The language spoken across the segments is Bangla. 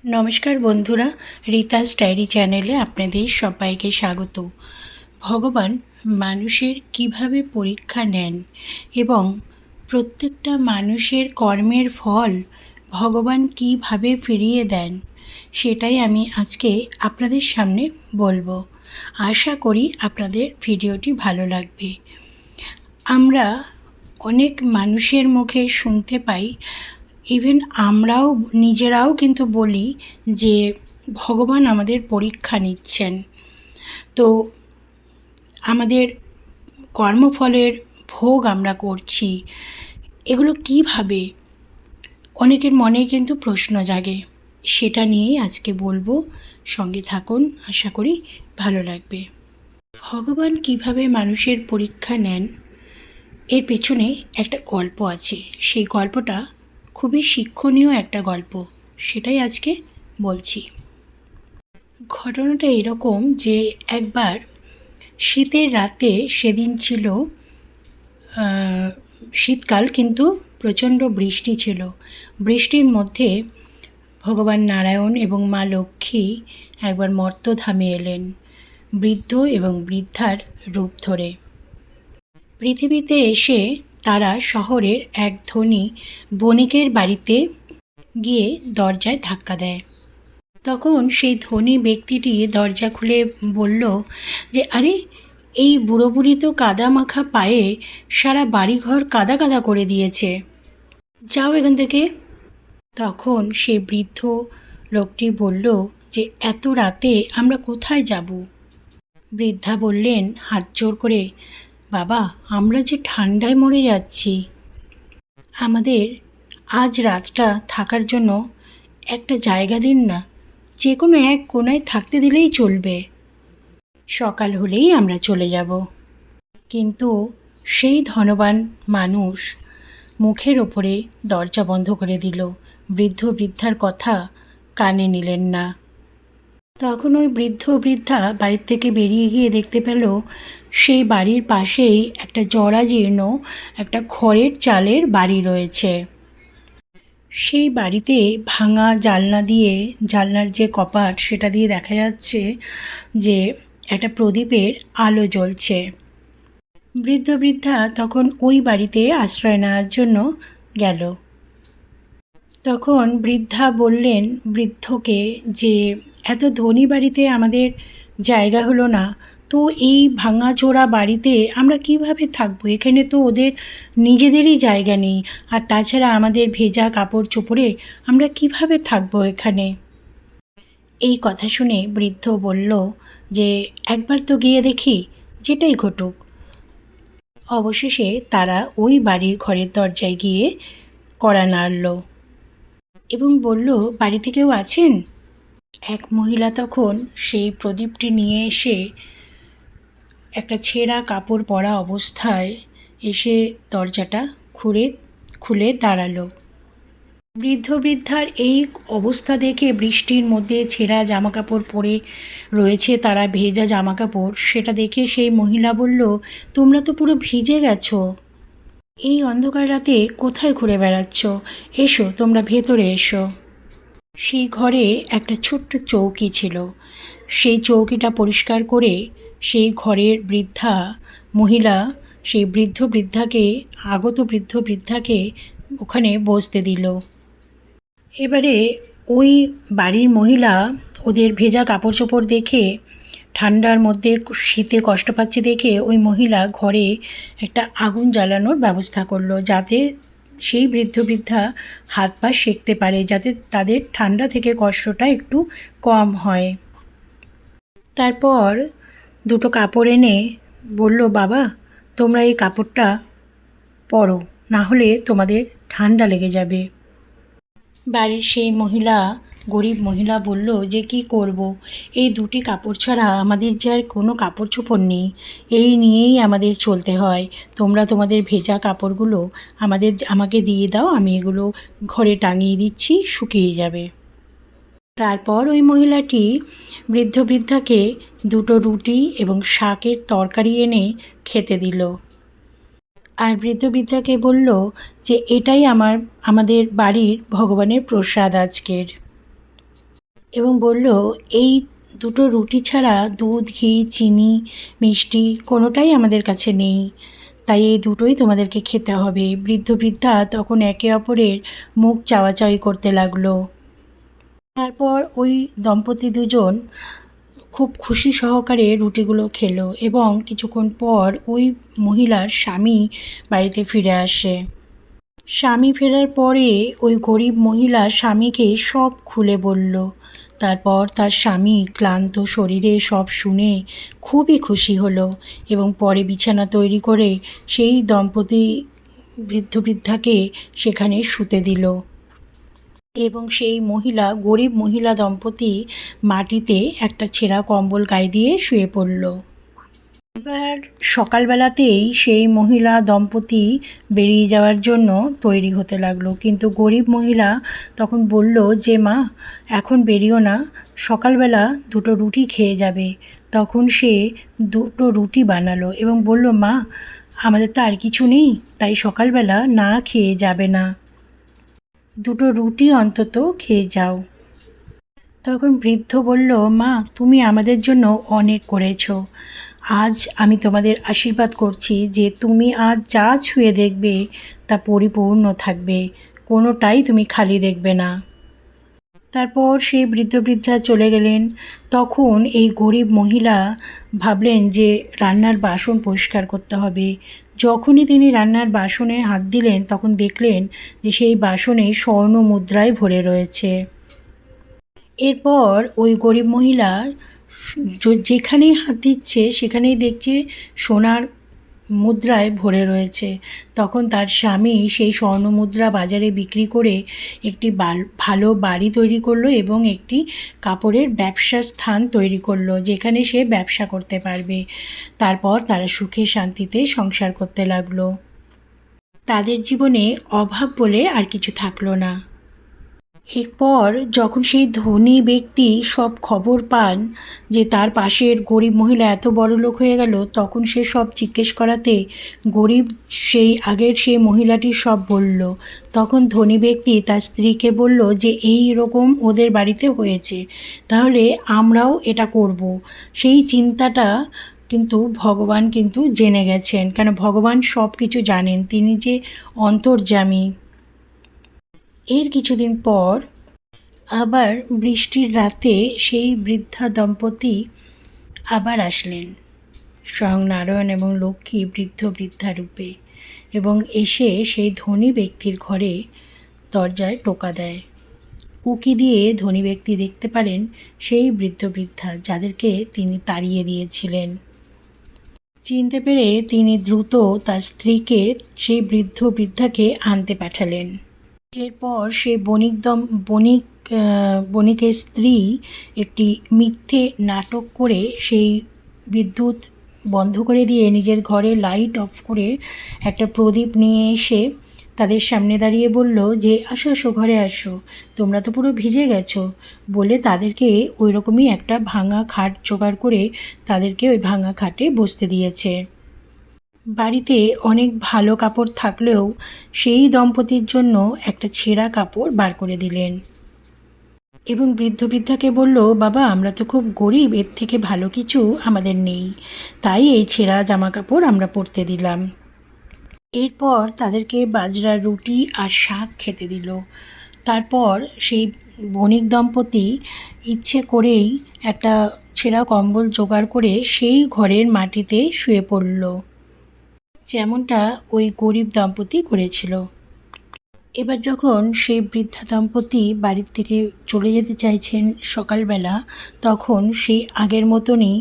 নমস্কার বন্ধুরা, রিতাস ডায়েরি চ্যানেলে আপনাদের সবাইকে স্বাগত। ভগবান মানুষের কিভাবে পরীক্ষা নেন এবং প্রত্যেকটা মানুষের কর্মের ফল ভগবান কিভাবে ফিরিয়ে দেন, সেটাই আমি আজকে আপনাদের সামনে বলবো। আশা করি আপনাদের ভিডিওটি ভালো লাগবে। আমরা অনেক মানুষের মুখে শুনতে পাই, ইভেন আমরাও নিজেরাও কিন্তু বলি যে ভগবান আমাদের পরীক্ষা নিচ্ছেন। তো আমাদের কর্মফলের ভোগ আমরা করছি, এগুলো কিভাবে? অনেকের মনে কিন্তু প্রশ্ন জাগে, সেটা নিয়েই আজকে বলবো। সঙ্গে থাকুন, আশা করি ভালো লাগবে। ভগবান কিভাবে মানুষের পরীক্ষা নেন, এর পেছনে একটা গল্প আছে। সেই গল্পটা খুবই শিক্ষণীয় একটা গল্প, সেটাই আজকে বলছি। ঘটনাটা এরকম যে একবার শীতের রাতে, সেদিন ছিল শীতকাল, কিন্তু প্রচণ্ড বৃষ্টি ছিল। বৃষ্টির মধ্যে ভগবান নারায়ণ এবং মা লক্ষ্মী একবার মর্তধামে এলেন, বৃদ্ধ এবং বৃদ্ধার রূপ ধরে। পৃথিবীতে এসে তারা শহরের এক ধনী বণিকের বাড়িতে গিয়ে দরজায় ধাক্কা দেয়। তখন সেই ধনী ব্যক্তিটি দরজা খুলে বলল যে, আরে, এই বুড়ো বুড়ি তো কাদা মাখা পায়ে সারা বাড়িঘর কাদা কাদা করে দিয়েছে, যাও এখান থেকে। তখন সেই বৃদ্ধ লোকটি বলল যে, এত রাতে আমরা কোথায় যাব? বৃদ্ধা বললেন হাত জোর করে, বাবা, আমরা যে ঠান্ডায় মরে যাচ্ছি, আমাদের আজ রাতটা থাকার জন্য একটা জায়গা দিন না, যে কোনো এক কোণায় থাকতে দিলেই চলবে, সকাল হলেই আমরা চলে যাব। কিন্তু সেই ধনবান মানুষ মুখের ওপরে দরজা বন্ধ করে দিল, বৃদ্ধ বৃদ্ধার কথা কানে নিলেন না। তখন ওই বৃদ্ধ বৃদ্ধা বাড়ির থেকে বেরিয়ে গিয়ে দেখতে পেল সেই বাড়ির পাশেই একটা জরাজীর্ণ একটা খড়ের চালের বাড়ি রয়েছে। সেই বাড়িতে ভাঙা জানলা দিয়ে, জানলার যে কপাট সেটা দিয়ে দেখা যাচ্ছে যে একটা প্রদীপের আলো জ্বলছে। বৃদ্ধ বৃদ্ধা তখন ওই বাড়িতে আশ্রয় নেওয়ার জন্য গেল। তখন বৃদ্ধা বললেন বৃদ্ধকে যে, এত ধনী বাড়িতে আমাদের জায়গা হলো না, তো এই ভাঙাচোরা বাড়িতে আমরা কিভাবে থাকবো? এখানে তো ওদের নিজেদেরই জায়গা নেই, আর তাছাড়া আমাদের ভেজা কাপড় চোপড়ে আমরা কিভাবে থাকবো এখানে? এই কথা শুনে বৃদ্ধ বলল যে, একবার তো গিয়ে দেখি, যেটাই ঘটুক। অবশেষে তারা ওই বাড়ির ঘরের দরজায় গিয়ে কড়া নাড়ল এবং বলল, বাড়িতে কেউ আছেন? এক মহিলা তখন সেই প্রদীপটি নিয়ে এসে একটা ছেঁড়া কাপড় পরা অবস্থায় এসে দরজাটা খুলে দাঁড়ালো। বৃদ্ধ বৃদ্ধার এই অবস্থা দেখে, বৃষ্টির মধ্যে ছেঁড়া জামাকাপড় পরে রয়েছে তারা, ভেজা জামাকাপড়, সেটা দেখে সেই মহিলা বলল, তোমরা তো পুরো ভিজে গেছো, এই অন্ধকার রাতে কোথায় ঘুরে বেড়াচ্ছ? এসো, তোমরা ভেতরে এসো। সেই ঘরে একটা ছোট্ট চৌকি ছিল। সেই চৌকিটা পরিষ্কার করে সেই ঘরের মহিলা সেই আগত বৃদ্ধ বৃদ্ধাকে ওখানে বসতে দিল। এবারে ওই বাড়ির মহিলা ওদের ভেজা কাপড় চোপড় দেখে, ঠান্ডার মধ্যে শীতে কষ্ট পাচ্ছে দেখে, ওই মহিলা ঘরে একটা আগুন জ্বালানোর ব্যবস্থা করলো, যাতে সেই বৃদ্ধ বৃদ্ধা হাত পা সেঁকতে পারে, যাতে তাদের ঠান্ডা থেকে কষ্টটা একটু কম হয়। তারপর দুটো কাপড় এনে বলল, বাবা, তোমরা এই কাপড়টা পরো, না হলে তোমাদের ঠান্ডা লেগে যাবে। বাড়ির সেই গরিব মহিলা বলল যে, কি করব, এই দুটি কাপড় ছাড়া আমাদের যে আর কোনো কাপড় চোপড় নেই, এই নিয়েই আমাদের চলতে হয়। তোমরা তোমাদের ভেজা কাপড়গুলো আমাকে দিয়ে দাও, আমি এগুলো ঘরে টাঙিয়ে দিচ্ছি, শুকিয়ে যাবে। তারপর ওই মহিলাটি বৃদ্ধ বৃদ্ধাকে দুটো রুটি এবং শাকের তরকারি এনে খেতে দিল, আর বৃদ্ধ বৃদ্ধাকে বলল যে, এটাই আমাদের বাড়ির ভগবানের প্রসাদ আজকের। এবং বলল, এই দুটো রুটি ছাড়া দুধ, ঘি, চিনি, মিষ্টি কোনোটাই আমাদের কাছে নেই, তাই এই দুটোই তোমাদেরকে খেতে হবে। বৃদ্ধ বৃদ্ধা তখন একে অপরের মুখ চাওয়াচাওয়ি করতে লাগলো। তারপর ওই দম্পতি দুজন খুব খুশি সহকারে রুটিগুলো খেলো এবং কিছুক্ষণ পর ওই মহিলার স্বামী বাড়িতে ফিরে আসে। স্বামী ফেরার পরে ওই গরিব মহিলা স্বামীকে সব খুলে বলল। তারপর তার স্বামী ক্লান্ত শরীরে সব শুনে খুবই খুশি হলো এবং পরে বিছানা তৈরি করে সেই দম্পতি বৃদ্ধ বৃদ্ধাকে সেখানে শুতে দিল এবং সেই গরিব মহিলা দম্পতি মাটিতে একটা ছেঁড়া কম্বল গায়ে দিয়ে শুয়ে পড়ল। এবার সকালবেলাতেই সেই মহিলা দম্পতি বেরিয়ে যাওয়ার জন্য তৈরি হতে লাগলো, কিন্তু গরিব মহিলা তখন বলল যে, মা এখন বেরিও না, সকালবেলা দুটো রুটি খেয়ে যাবে। তখন সে দুটো রুটি বানালো এবং বলল, মা আমাদের তো আর কিছু নেই, তাই সকালবেলা না খেয়ে যাবে না, দুটো রুটি অন্তত খেয়ে যাও। তখন বৃদ্ধ বলল, মা তুমি আমাদের জন্য অনেক করেছো, আজ আমি তোমাদের আশীর্বাদ করছি যে তুমি আজ যা ছুঁয়ে দেখবে তা পরিপূর্ণ থাকবে, কোনোটাই তুমি খালি দেখবে না। তারপর সেই বৃদ্ধ বৃদ্ধা চলে গেলেন। তখন এই গরিব মহিলা ভাবলেন যে রান্নার বাসন পরিষ্কার করতে হবে। যখনই তিনি রান্নার বাসনে হাত দিলেন তখন দেখলেন যে সেই বাসনে স্বর্ণ মুদ্রায় ভরে রয়েছে। এরপর ওই গরিব মহিলা যেখানেই হাত দিচ্ছে সেখানেই দেখছে সোনার মুদ্রায় ভরে রয়েছে। তখন তার স্বামী সেই স্বর্ণ মুদ্রা বাজারে বিক্রি করে একটি ভালো বাড়ি তৈরি করলো এবং একটি কাপড়ের ব্যবসার স্থান তৈরি করলো যেখানে সে ব্যবসা করতে পারবে। তারপর তারা সুখে শান্তিতে সংসার করতে লাগলো। তাদের জীবনে অভাব বলে আর কিছু থাকলো না। এরপর যখন সেই ধনী ব্যক্তি সব খবর পান যে তার পাশের গরিব মহিলা এত বড়লোক হয়ে গেল, তখন সে সব জিজ্ঞেস করাতে গরিব আগের সেই মহিলাটি সব বলল। তখন ধনী ব্যক্তি তার স্ত্রীকে বলল যে এই রকম ওদের বাড়িতে হয়েছে, তাহলে আমরাও এটা করব। সেই চিন্তাটা কিন্তু ভগবান কিন্তু জেনে গেছেন, কেন ভগবান সব কিছু জানেন, তিনি যে অন্তর্যামী। এর কিছুদিন পর আবার বৃষ্টির রাতে সেই বৃদ্ধা দম্পতি আবার আসলেন, স্বয়ং নারায়ণ এবং লক্ষ্মী বৃদ্ধ বৃদ্ধা রূপে, এবং এসে সেই ধনী ব্যক্তির ঘরে দরজায় টোকা দেয়। উঁকি দিয়ে ধনী ব্যক্তি দেখতে পারেন সেই বৃদ্ধ বৃদ্ধা যাদেরকে তিনি তাড়িয়ে দিয়েছিলেন। চিনতে পেরে তিনি দ্রুত তার স্ত্রীকে সেই বৃদ্ধ বৃদ্ধাকে আনতে পাঠালেন। এরপর সে বণিকের স্ত্রী একটি মিথ্যে নাটক করে সেই বিদ্যুৎ বন্ধ করে দিয়ে নিজের ঘরে লাইট অফ করে একটা প্রদীপ নিয়ে এসে তাদের সামনে দাঁড়িয়ে বলল যে আসো আসো ঘরে আসো, তোমরা তো পুরো ভিজে গেছো, বলে তাদেরকে ওই রকমই একটা ভাঙা খাট জোগাড় করে তাদেরকে ওই ভাঙা খাটে বসতে দিয়েছে। বাড়িতে অনেক ভালো কাপড় থাকলেও সেই দম্পতির জন্য একটা ছেঁড়া কাপড় বার করে দিলেন এবং বৃদ্ধ বৃদ্ধাকে বলল, বাবা আমরা তো খুব গরিব, এর থেকে ভালো কিছু আমাদের নেই, তাই এই ছেঁড়া জামা কাপড় আমরা পরতে দিলাম। এরপর তাদেরকে বাজরার রুটি আর শাক খেতে দিল। তারপর সেই বণিক দম্পতি ইচ্ছে করেই একটা ছেঁড়া কম্বল জোগাড় করে সেই ঘরের মাটিতে শুয়ে পড়ল, যেমনটা ওই গরিব দম্পতি করেছিল। এবার যখন সেই বৃদ্ধা দম্পতি বাড়ির থেকে চলে যেতে চাইছেন সকালবেলা, তখন সেই আগের মতনই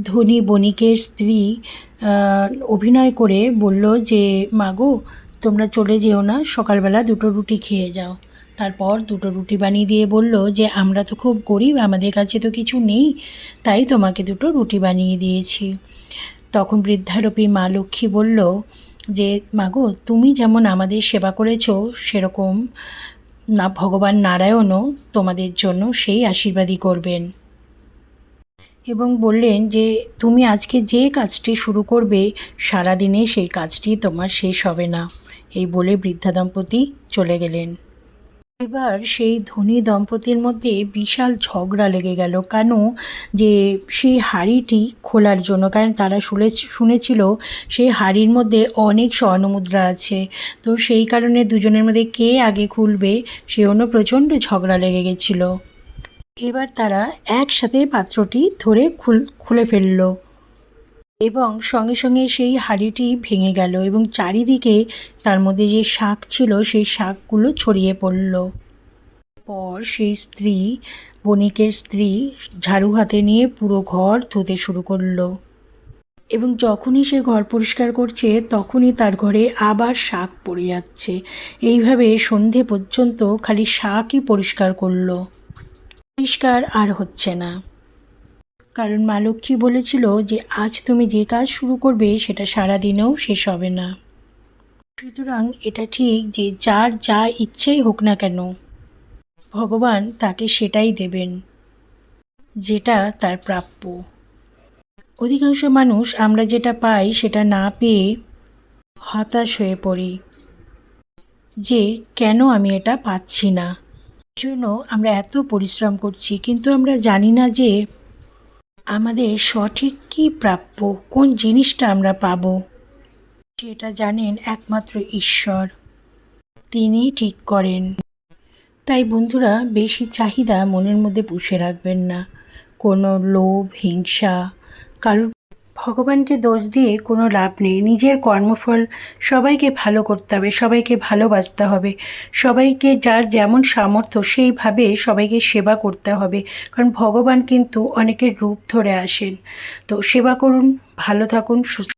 ধনী বণিকের স্ত্রী অভিনয় করে বলল যে মাগো তোমরা চলে যেও না, সকালবেলা দুটো রুটি খেয়ে যাও। তারপর দুটো রুটি বানিয়ে দিয়ে বলল যে আমরা তো খুব গরিব, আমাদের কাছে তো কিছু নেই, তাই তোমাকে দুটো রুটি বানিয়ে দিয়েছি। তখন বৃদ্ধারূপী মা লক্ষ্মী বলল যে মাগো তুমি যেমন আমাদের সেবা করেছো সেরকম না ভগবান নারায়ণও তোমাদের জন্য সেই আশীর্বাদই করবেন, এবং বললেন যে তুমি আজকে যে কাজটি শুরু করবে সারাদিনে সেই কাজটি তোমার শেষ হবে না। এই বলে বৃদ্ধা দম্পতি চলে গেলেন। এবার সেই ধনী দম্পতির মধ্যে বিশাল ঝগড়া লেগে গেল, কেন যে সেই হাঁড়িটি খোলার জন্য, কারণ তারা শুনেছিল সেই হাঁড়ির মধ্যে অনেক স্বর্ণমুদ্রা আছে। তো সেই কারণে দুজনের মধ্যে কে আগে খুলবে সে জন্য প্রচণ্ড ঝগড়া লেগে গেছিল। এবার তারা একসাথে পাত্রটি ধরে খুলে ফেললো এবং সঙ্গে সঙ্গে সেই হাঁড়িটি ভেঙে গেল এবং চারিদিকে তার মধ্যে যে শাঁখ ছিল সেই শাঁখগুলো ছড়িয়ে পড়ল। পর সেই স্ত্রী, বণিকের স্ত্রী, ঝাড়ু হাতে নিয়ে পুরো ঘর ধুতে শুরু করলো এবং যখনই সে ঘর পরিষ্কার করছে তখনই তার ঘরে আবার শাঁখ পড়ে যাচ্ছে। এইভাবে সন্ধে পর্যন্ত খালি শাঁখই পরিষ্কার করলো, পরিষ্কার আর হচ্ছে না। কারণ মা লক্ষ্মী বলেছিল যে আজ তুমি যে কাজ শুরু করবে সেটা সারাদিনেও শেষ হবে না। সুতরাং এটা ঠিক যে যার যা ইচ্ছেই হোক না কেন ভগবান তাকে সেটাই দেবেন, যেটা তার প্রাপ্য। অধিকাংশ মানুষ আমরা যেটা পাই সেটা না পেয়ে হতাশ হয়ে পড়ি যে কেন আমি এটা পাচ্ছি না। এই জন্য আমরা এত পরিশ্রম করছি, কিন্তু আমরা জানি না যে আমাদের সঠিক কী প্রাপ্য, কোন জিনিসটা আমরা পাবো সেটা জানেন একমাত্র ঈশ্বর, তিনি ঠিক করেন। তাই বন্ধুরা, বেশি চাহিদা মনের মধ্যে পুষে রাখবেন না। কোনো লোভ, হিংসা, কারোর ভগবানকে দোষ দিয়ে কোনো লাভ নেই। নিজের কর্মফল সবাইকে ভালো করতে হবে, সবাইকে ভালোবাসতে হবে, সবাইকে যার যেমন সামর্থ্য সেইভাবে সবাইকে সেবা করতে হবে। কারণ ভগবান কিন্তু অনেকের রূপ ধরে আসেন। তো সেবা করুন, ভালো থাকুন, সুস্থ